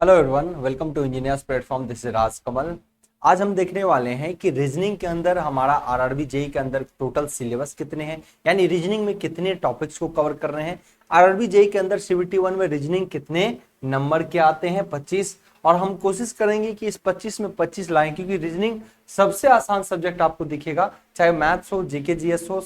Hello everyone, welcome to engineers platform. This is Raj Kamal. आज हम देखने वाले हैं कि रीजनिंग के अंदर हमारा आरआरबी जेई के अंदर टोटल सिलेबस कितने हैं, यानी रीजनिंग में कितने टॉपिक्स को कवर कर रहे हैं। आरआरबी जेई के अंदर सीबीटी 1 में रीजनिंग कितने नंबर के आते हैं, 25। और हम कोशिश करेंगे कि इस 25 में 25 लाएं, क्योंकि रीजनिंग सबसे आसान सब्जेक्ट आपको दिखेगा, चाहे मैथ्स हो, जीके जीएस हो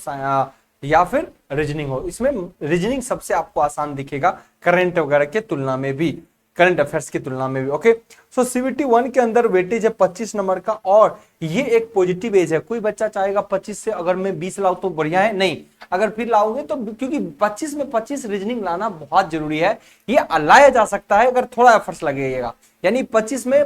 या फिर रीजनिंग हो। इसमें रीजनिंग सबसे आपको आसान दिखेगा करंट वगैरह के तुलना में भी, करंट अफेयर्स की तुलना में भी। ओके, सो सीबीटी 1 के अंदर वेटेज है 25 नंबर का, और ये एक पॉजिटिव एज है। कोई बच्चा चाहेगा 25 से अगर मैं 20 लाऊं तो बढ़िया है, नहीं अगर फिर लाओगे तो, क्योंकि 25 में 25 रीजनिंग लाना बहुत जरूरी है। ये लाया जा सकता है अगर थोड़ा एफर्ट्स लगेगा, यानी 25 में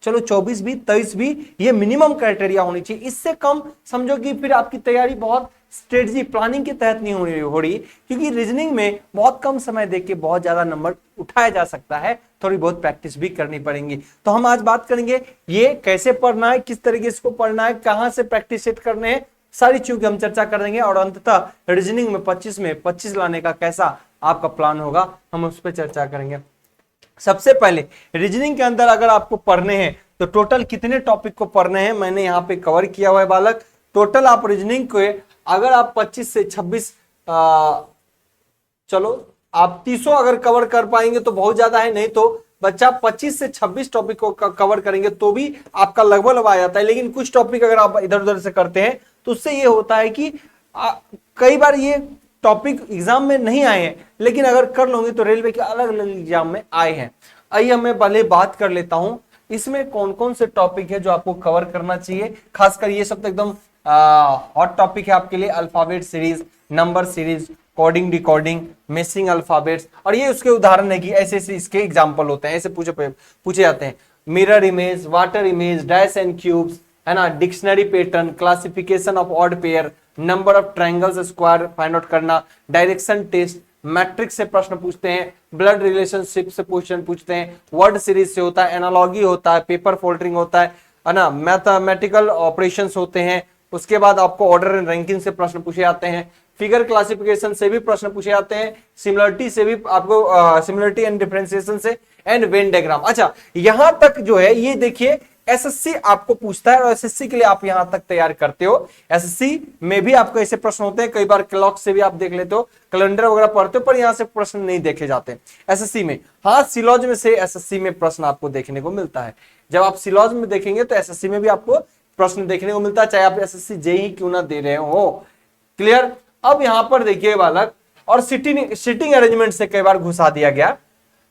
चलो 24 भी 23 भी, ये मिनिमम क्राइटेरिया होनी चाहिए। इससे कम समझो कि फिर आपकी तैयारी बहुत स्ट्रेटजी प्लानिंग के तहत नहीं हो रही, क्योंकि रीजनिंग में बहुत कम समय देके बहुत ज्यादा नंबर उठाया जा सकता है, थोड़ी बहुत प्रैक्टिस भी करनी पड़ेगी। तो हम आज बात करेंगे ये कैसे पढ़ना है, किस तरीके से इसको पढ़ना है, कहां से प्रैक्टिस सेट करने हैं, सारी चीजों की हम चर्चा कर देंगे। और अंततः रीजनिंग में 25 लाने का कैसा आपका प्लान होगा, हम उस पर चर्चा करेंगे। सबसे पहले रीजनिंग के अंदर अगर आपको पढ़ने हैं तो टोटल कितने टॉपिक को पढ़ने हैं, मैंने यहाँ पे कवर किया हुआ है बालक। टोटल आप रीजनिंग को अगर आप 25 से 26 चलो आप 300 अगर कवर कर पाएंगे तो बहुत ज्यादा है, नहीं तो बच्चा 25 से 26 टॉपिक को कवर करेंगे तो भी आपका लगभग आ जाता है। लेकिन कुछ टॉपिक अगर आप इधर उधर से करते हैं तो उससे ये होता है कि कई बार ये टॉपिक एग्जाम में नहीं आए हैं, लेकिन अगर कर लोगे तो रेलवे के अलग अलग एग्जाम में आए हैं। आइए मैं पहले बात कर लेता हूं इसमें कौन कौन से टॉपिक है जो आपको कवर करना चाहिए। खासकर ये सब तो एकदम हॉट टॉपिक है आपके लिए। Alphabet series, number series, coding decoding, missing alphabets, और ये उसके उदाहरण है कि ऐसे ऐसे इसके एग्जाम्पल होते हैं, ऐसे पूछे जाते हैं। Mirror image, water image, dash and cubes, है ना, dictionary pattern, classification of odd pair, number of triangles square find out करना, डायरेक्शन टेस्ट, मैट्रिक्स से प्रश्न पूछते हैं, ब्लड रिलेशनशिप से क्वेश्चन पूछते हैं, वर्ड सीरीज से होता है, एनालॉगी होता है, पेपर फोल्डरिंग होता है ना, मैथमेटिकल ऑपरेशंस होते हैं। उसके बाद आपको ऑर्डर एंड रैंकिंग से प्रश्न पूछे जाते हैं, फिगर क्लासिफिकेशन से भी प्रश्न पूछे जाते हैं, सिमिलरिटी से भी आपको सिमिलरिटी एंड डिफरेंशिएशन से, एंड वेन डायग्राम। अच्छा, यहां तक जो है ये देखिए एसएससी आपको पूछता है, और एसएससी के लिए आप यहां तक तैयार करते हो। एसएससी में भी आपको ऐसे प्रश्न होते हैं, कई बार क्लॉक से भी आप देख लेते हो, कैलेंडर वगैरह पढ़ते हो, पर यहां से प्रश्न नहीं देखे जाते एसएससी में। हाँ, सिलॉज में से एसएससी में प्रश्न आपको देखने को मिलता है। जब आप सिलॉज में देखेंगे तो एसएससी में भी आपको प्रश्न देखने को मिलता है, चाहे आप एसएससी जेई क्यों ना दे रहे हो। क्लियर। अब यहां पर देखिए बालक, और सिटिंग अरेंजमेंट से कई बार घुसा दिया गया,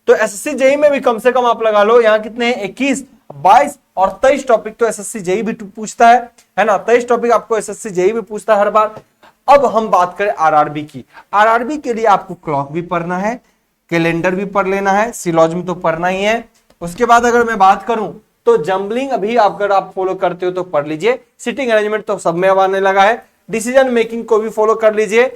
तो एसएससी जेई में भी कम से कम आप लगा लो यहां कितने हैं, 21, 22 और 23 टॉपिक तो एसएससी जेई भी पूछता है ना। 23 टॉपिक आपको एसएससी जेई भी पूछता है हर बार। अब हम बात करें आरआरबी की। आरआरबी के लिए आपको क्लॉक भी पढ़ना है, कैलेंडर भी पढ़ लेना है, सिलॉजिज्म तो पढ़ना ही है। उसके बाद अगर मैं बात करूं तो जंबलिंग अभी अगर आप फॉलो करते हो तो पढ़ लीजिए, सिटिंग अरेंजमेंट तो सब में अब आने लगा है, डिसीजन मेकिंग को भी फॉलो कर लीजिए।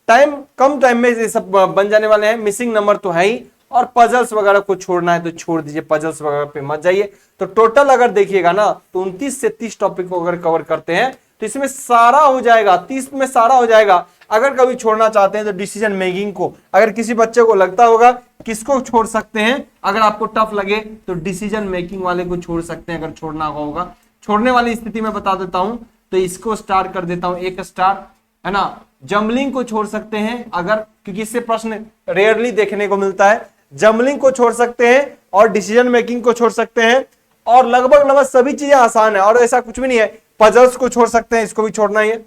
टाइम कम टाइम में ये सब बन जाने वाले हैं, मिसिंग नंबर तो है ही, और पजल्स वगैरह को छोड़ना है तो छोड़ दीजिए, पजल्स वगैरह पे मत जाइए। तो टोटल अगर देखिएगा ना तो 29 से 30 टॉपिक को अगर कवर करते हैं तो इसमें सारा हो जाएगा, 30 में सारा हो जाएगा। अगर कभी छोड़ना चाहते हैं तो डिसीजन मेकिंग को, अगर किसी बच्चे को लगता होगा किसको छोड़ सकते हैं, अगर आपको टफ लगे तो डिसीजन मेकिंग वाले को छोड़ सकते हैं। अगर छोड़ना होगा, छोड़ने वाली स्थिति में बता देता हूं तो इसको स्टार कर देता हूं 1 स्टार, है ना। जंबलिंग को छोड़ सकते हैं अगर, क्योंकि इससे प्रश्न रेयरली देखने को मिलता है। जंबलिंग को छोड़ सकते हैं और डिसीजन मेकिंग को छोड़ सकते हैं, और लगभग सभी चीजें आसान है, और ऐसा कुछ भी नहीं है। पजल्स को छोड़ सकते हैं, इसको भी छोड़ना ही है,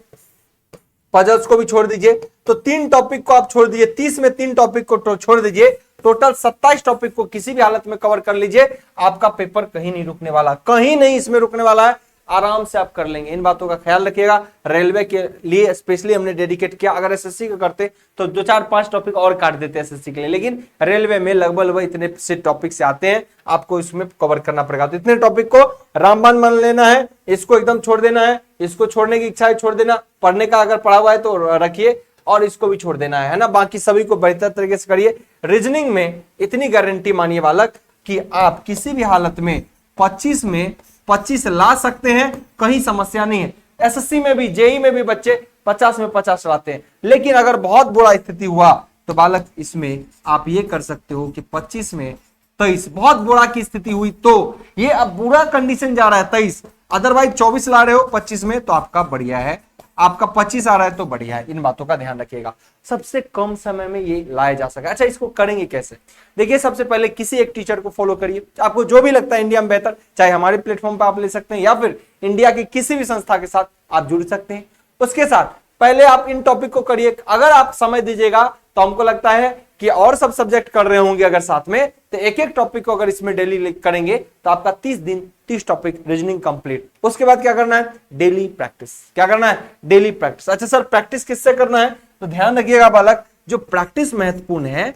पजल्स को भी छोड़ दीजिए। तो 3 टॉपिक को आप छोड़ दीजिए, 30 में 3 टॉपिक को छोड़ दीजिए, टोटल 27 टॉपिक को किसी भी हालत में कवर कर लीजिए। आपका पेपर कहीं नहीं रुकने वाला, कहीं नहीं इसमें रुकने वाला है, आराम से आप कर लेंगे। इन बातों का ख्याल रखिएगा। रेलवे के लिए स्पेशली हमने डेडिकेट किया, अगर एसएससी का करते तो 2-4-5 टॉपिक और काट देते एसएससी के लिए, लेकिन रेलवे में लगभग इतने से टॉपिक से आते हैं, आपको इसमें कवर करना पड़ेगा। तो इतने टॉपिक को रामबाण मान लेना है, इसको एकदम छोड़ देना है, इसको छोड़ने की इच्छा है छोड़ देना, पढ़ने का अगर पढ़ा हुआ है तो रखिए, और इसको भी छोड़ देना है ना। बाकी सभी को बेहतर तरीके से करिए। रीजनिंग में इतनी गारंटी मानिए बालक कि आप किसी भी हालत में 25 में 25 ला सकते हैं, कहीं समस्या नहीं है। एसएससी में भी, जेई में भी बच्चे 50 में 50 लाते हैं, लेकिन अगर बहुत बुरा स्थिति हुआ तो बालक इसमें आप ये कर सकते हो कि 25 में 23, बहुत बुरा की स्थिति हुई तो ये अब बुरा कंडीशन जा रहा है 23, अदरवाइज 24 ला रहे हो 25 में तो आपका बढ़िया है, आपका 25 आ रहा है तो बढ़िया है। इन बातों का ध्यान रखिएगा, सबसे कम समय में ये लाया जा सके। अच्छा, इसको करेंगे कैसे? देखिए, सबसे पहले किसी एक टीचर को फॉलो करिए, आपको जो भी लगता है इंडिया में बेहतर, चाहे हमारे प्लेटफॉर्म पर आप ले सकते हैं या फिर इंडिया की किसी भी संस्था के साथ आप जुड़ सकते हैं। उसके साथ पहले आप इन टॉपिक को करिए, अगर आप समय दीजिएगा तो हमको लगता है कि और सब सब्जेक्ट कर रहे होंगे अगर साथ में, तो एक एक टॉपिक को अगर इसमें डेली करेंगे तो आपका 30 दिन 30 टॉपिक रीजनिंग कंप्लीट। उसके बाद क्या करना है? Daily practice. क्या करना है? Daily practice. अच्छा सर, प्रैक्टिस किससे करना है? तो ध्यान रखिएगा बालक, जो प्रैक्टिस महत्वपूर्ण है,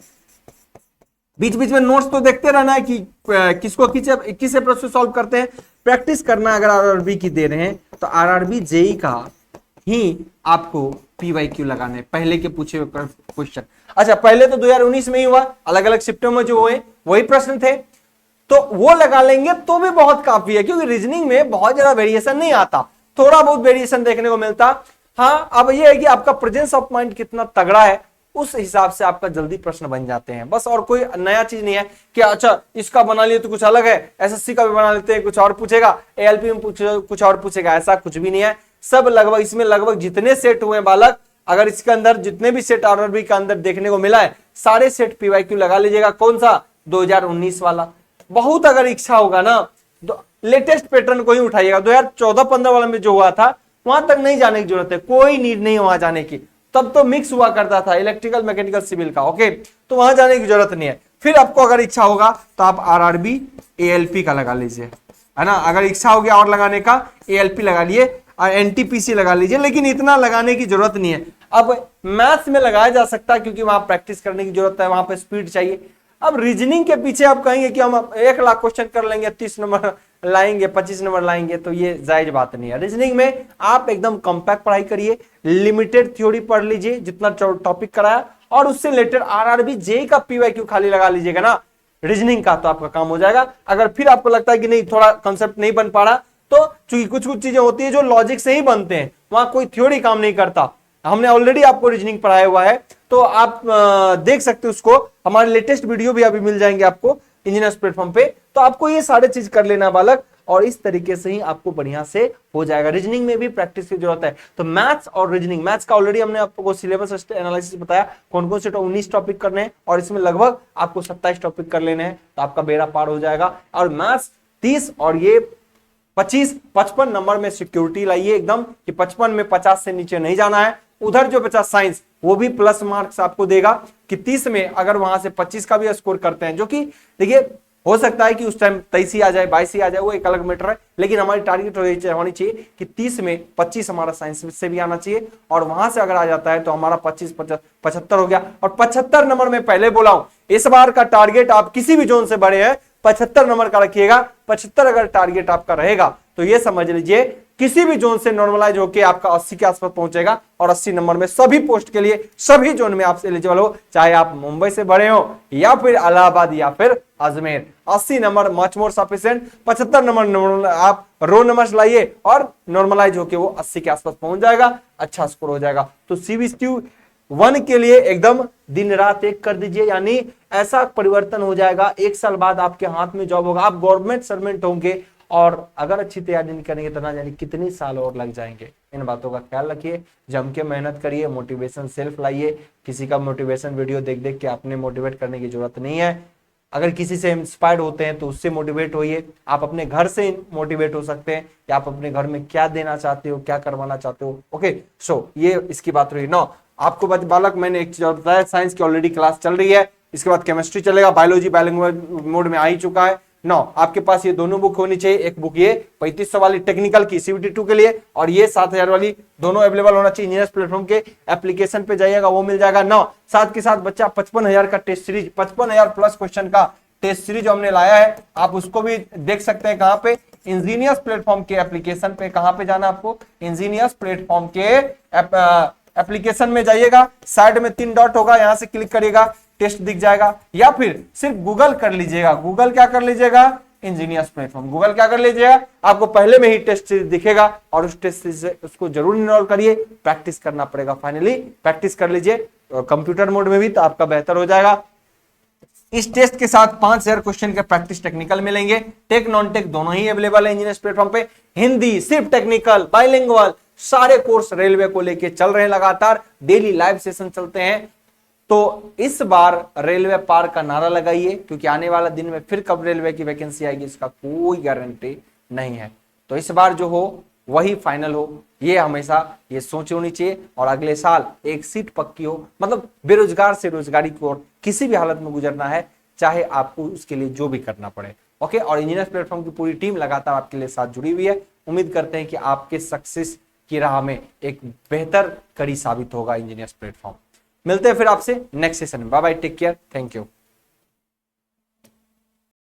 बीच बीच में नोट्स तो देखते रहना है कि किसको किसे प्रश्न सॉल्व करते हैं, प्रैक्टिस करना। अगर आरआरबी की दे रहे हैं तो आरआरबी जेई का ही आपको पीवाईक्यू लगाने, पहले के पूछे हुए क्वेश्चन। अच्छा, पहले तो 2019 में ही हुआ, अलग अलग शिफ्टों में जो हुए वही प्रश्न थे, तो वो लगा लेंगे तो भी बहुत काफी है, क्योंकि रीजनिंग में बहुत ज्यादा वेरिएशन नहीं आता, थोड़ा बहुत वेरिएशन देखने को मिलता। हाँ, अब ये है कि आपका प्रेजेंस ऑफ माइंड कितना तगड़ा है, उस हिसाब से आपका जल्दी प्रश्न बन जाते हैं, बस। और कोई नया चीज नहीं है कि अच्छा इसका बना लिए तो कुछ अलग है, एसएससी का भी बना लेते हैं कुछ और पूछेगा, एएलपी में कुछ और पूछेगा, ऐसा कुछ भी नहीं है। सब लगभग इसमें लगभग जितने सेट हुए बालक, अगर इसके अंदर जितने भी सेट आरआरबी के अंदर देखने को मिला है, सारे सेट पीवाईक्यू लगा लीजिएगा। कौन सा? 2019 वाला। बहुत अगर इच्छा होगा ना तो लेटेस्ट पैटर्न को ही उठाइएगा। 2014-15 वाला में जो हुआ था वहां तक नहीं जाने की जरूरत है, कोई नीड नहीं वहां जाने की, तब तो मिक्स हुआ करता था इलेक्ट्रिकल मैकेनिकल सिविल का, ओके, तो वहां जाने की जरूरत नहीं है। फिर आपको अगर इच्छा होगा तो आप आरआरबी एएलपी का लगा लीजिए, है ना। अगर इच्छा हो गया और लगाने का, एएलपी लगा लिए और एनटीपीसी लगा लीजिए, लेकिन इतना लगाने की जरूरत नहीं है। अब मैथ्स में लगाया जा सकता है क्योंकि वहां प्रैक्टिस करने की जरूरत है, वहां पे स्पीड चाहिए। अब रीजनिंग के पीछे आप कहेंगे कि हम 1 लाख क्वेश्चन कर लेंगे, 30 नंबर लाएंगे, 25 नंबर लाएंगे, तो ये जायज बात नहीं है। रीजनिंग में आप एकदम कॉम्पैक्ट पढ़ाई करिए, लिमिटेड थ्योरी पढ़ लीजिए जितना टॉपिक कराया, और उससे रिलेटेड आरआरबी जेई का पीवाईक्यू खाली लगा लीजिएगा ना रीजनिंग का, तो आपका काम हो जाएगा। अगर फिर आपको लगता है कि नहीं, थोड़ा कंसेप्ट नहीं बन पा रहा, तो चूंकि कुछ कुछ चीजें होती है जो लॉजिक से ही बनते हैं, वहां कोई थ्योरी काम नहीं करता, हमने ऑलरेडी आपको रीजनिंग पढ़ाया हुआ है, तो आप देख सकते हो उसको, हमारे लेटेस्ट वीडियो भी अभी मिल जाएंगे आपको इंजीनियर्स प्लेटफॉर्म पे। तो आपको ये सारे चीज कर लेना बालक, और इस तरीके से ही आपको बढ़िया से हो जाएगा। रीजनिंग में भी प्रैक्टिस की जरूरत है। तो मैथ्स और रीजनिंग, मैथ्स का ऑलरेडी हमने आपको सिलेबस एनालिसिस बताया, कौन कौन से 19 टॉपिक करने हैं, और इसमें लगभग आपको 27 टॉपिक कर लेने हैं, तो आपका बेड़ा पार हो जाएगा। और मैथ्स 30 और ये 55 नंबर में सिक्योरिटी लाइए एकदम, कि 55 में 50 से नीचे नहीं जाना है। उधर जो बचा साइंस, वो भी प्लस मार्क्स आपको देगा कि 30 में अगर वहां से 25 का भी स्कोर करते हैं, जो कि देखिए हो सकता है कि उस टाइम 23 ही आ जाए, 22 ही आ जाए, वो एक अलग मैटर है, लेकिन हमारी टारगेट होनी चाहिए कि 30 में 25 हमारा साइंस से भी आना चाहिए, और वहां से अगर आ जाता है तो हमारा 75 हो गया। और 75 नंबर में पहले बोला हूं, इस बार का टारगेट आप किसी भी जोन से बड़े हैं 75 नंबर का रखिएगा। 75 अगर टारगेट आपका रहेगा तो ये समझ लीजिए किसी भी जोन से नॉर्मलाइज होकर आपका 80 के आसपास पहुंचेगा, और 80 नंबर में सभी पोस्ट के लिए सभी जोन में आप एलिजिबल हो, चाहे आप मुंबई से बड़े हो या फिर इलाहाबाद या फिर Ajmer. 80 number much more sufficient. 75 number आप रो नंबर लाइए और नॉर्मलाइज होकर वो 80 के आसपास पहुंच जाएगा, अच्छा स्कोर हो जाएगा। तो सीबीएसई 1 के लिए एकदम दिन रात एक कर दीजिए, यानी ऐसा परिवर्तन हो जाएगा, 1 साल बाद आपके हाथ में जॉब होगा, आप गवर्नमेंट सर्वेंट होंगे। और अगर अच्छी तैयारी नहीं करेंगे तो ना जाने कितने साल और लग जाएंगे। इन बातों का ख्याल रखिए, जम के मेहनत करिए, मोटिवेशन सेल्फ लाइए। किसी का मोटिवेशन वीडियो देख देख के आपने मोटिवेट करने की जरूरत नहीं है। अगर किसी से इंस्पायर्ड होते हैं तो उससे मोटिवेट होइए। आप अपने घर से मोटिवेट हो सकते हैं कि आप अपने घर में क्या देना चाहते हो, क्या करवाना चाहते हो। ओके, सो ये इसकी बात रही। नो, आपको बालक मैंने एक चीज बताया, साइंस की ऑलरेडी क्लास चल रही है, इसके बाद केमिस्ट्री चलेगा, बायोलॉजी बाइलिंगुअल मोड में आ ही चुका है। नो, आपके पास ये दोनों बुक होनी चाहिए, एक बुक ये 3500 वाली टेक्निकल की CBT 2 के लिए, और ये 7000 वाली, दोनों अवेलेबल होना चाहिए। इंजीनियर्स प्लेटफॉर्म के एप्लीकेशन पे जाइएगा, वो मिल जाएगा। नो, साथ के साथ बच्चा 55,000 का टेस्ट सीरीज, 55,000 प्लस क्वेश्चन का टेस्ट सीरीज जो हमने लाया है, आप उसको भी देख सकते हैं। कहां पे? इंजीनियर्स प्लेटफॉर्म के एप्लीकेशन पे। कहां पे जाना आपको? इंजीनियर्स प्लेटफॉर्म के एप्लीकेशन में जाइएगा, साइड में 3 डॉट होगा, यहां से क्लिक करिएगा, टेस्ट दिख जाएगा, या फिर सिर्फ गूगल कर लीजिएगा। गूगल क्या कर लीजिएगा? Engineers platform. गूगल क्या कर लीजिएगा, आपको पहले में ही टेस्ट दिखेगा, और उस टेस्ट से उसको जरूर इनरोल करिए। प्रैक्टिस करना पड़ेगा, फाइनली प्रैक्टिस कर लीजिए कंप्यूटर मोड में भी, तो आपका बेहतर हो जाएगा। इस टेस्ट के साथ 5000 क्वेश्चन के प्रैक्टिस टेक्निकल मिलेंगे, टेक नॉन टेक दोनों ही अवेलेबल है इंजीनियर्स प्लेटफॉर्म पे। हिंदी सिर्फ टेक्निकल, बाइलिंगुअल सारे कोर्स रेलवे को लेके चल रहे हैं, लगातार डेली लाइव सेशन चलते हैं। तो इस बार रेलवे पार का नारा लगाइए, क्योंकि आने वाला दिन में फिर कब रेलवे की वैकेंसी आएगी इसका कोई गारंटी नहीं है। तो इस बार जो हो वही फाइनल हो, ये हमेशा ये सोच होनी चाहिए। और अगले साल एक सीट पक्की हो, मतलब बेरोजगार से रोजगारी की ओर किसी भी हालत में गुजरना है, चाहे आपको उसके लिए जो भी करना पड़े। ओके, और इंजीनियर्स प्लेटफॉर्म की पूरी टीम लगातार आपके लिए साथ जुड़ी हुई है। उम्मीद करते हैं कि आपके सक्सेस की राह में एक बेहतर कड़ी साबित होगा इंजीनियर्स प्लेटफॉर्म। मिलते हैं फिर आपसे नेक्स्ट सेशन में। Bye bye, take care, thank you.